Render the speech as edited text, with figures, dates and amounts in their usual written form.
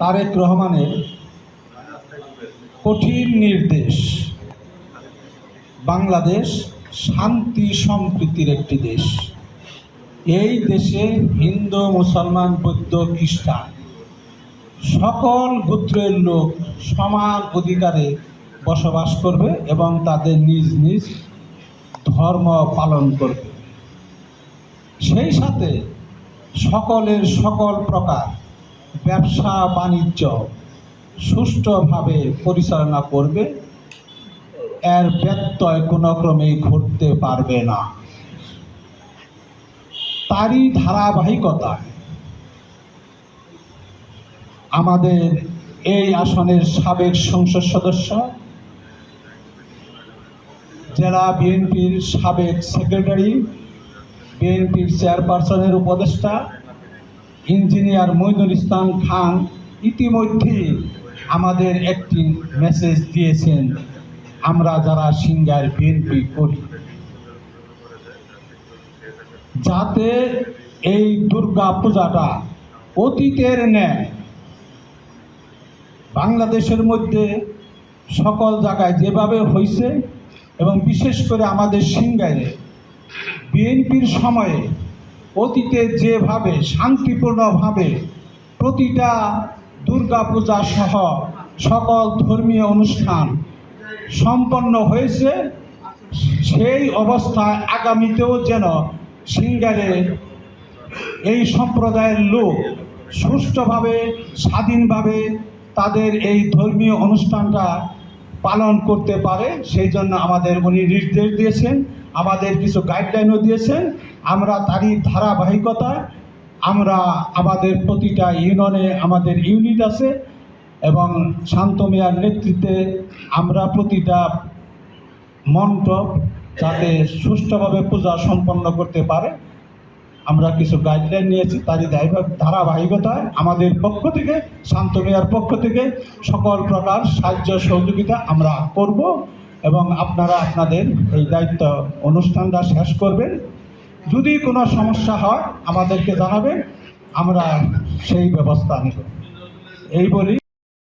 তারেক রহমানের কঠিন নির্দেশ। বাংলাদেশ শান্তি সম্প্রীতির একটি দেশ। এই দেশে হিন্দু, মুসলমান, বৌদ্ধ, খ্রিস্টান সকল গোত্রের লোক সমান অধিকারে বসবাস করবে এবং তাদের নিজ নিজ ধর্ম পালন করবে। সেই সাথে সকলের সকল প্রকার ব্যবসা বাণিজ্য সুষ্ঠুভাবে পরিচালনা করবে। এর ব্যত্যয় কোনো ক্রমেই ঘটতে পারবে না। তারই ধারাবাহিকতায় আমাদের এই আসনের সাবেক সংসদ সদস্য, জেলা বিএনপির সাবেক সেক্রেটারি, বিএনপির চেয়ারপারসনের উপদেষ্টা ইঞ্জিনিয়ার মঈনুল ইসলাম খান ইতিমধ্যে আমাদের একটি মেসেজ দিয়েছেন। আমরা যারা সিঙ্গার বিএনপি করি, যাতে এই দুর্গা পূজাটা অতীতের ন্যায় বাংলাদেশের মধ্যে সকল জায়গায় যেভাবে হয়েছে এবং বিশেষ করে আমাদের সিঙ্গারে বিএনপির সময়ে অতীতে যেভাবে শান্তিপূর্ণভাবে প্রতিটা দুর্গা পূজা সহ সকল ধর্মীয় অনুষ্ঠান সম্পন্ন হয়েছে, সেই অবস্থায় আগামীতেও যেন সিঙ্গারে এই সম্প্রদায়ের লোক সুষ্ঠুভাবে স্বাধীনভাবে তাদের এই ধর্মীয় অনুষ্ঠানটা পালন করতে পারে। সেই জন্য আমাদের উনি নির্দেশ দিয়েছেন, আমাদের কিছু গাইডলাইনও দিয়েছেন। আমরা তারই ধারাবাহিকতায় আমরা আমাদের প্রতিটা ইউনিয়নে আমাদের ইউনিট আছে এবং শান্ত মিয়ার নেতৃত্বে আমরা প্রতিটা মণ্ডপ যাতে সুষ্ঠুভাবে পূজা সম্পন্ন করতে পারে আমরা কিছু গাইডলাইন নিয়েছি। তারই ধারাবাহিকতায় আমাদের পক্ষ থেকে, শান্ত মিয়ার পক্ষ থেকে সকল প্রকার সাহায্য সহযোগিতা আমরা করব এবং আপনারা আপনাদের এই দায়িত্ব অনুষ্ঠানটা শেষ করবেন। যদি কোনো সমস্যা হয় আমাদেরকে জানাবেন, আমরা সেই ব্যবস্থা নেব। এই বলি।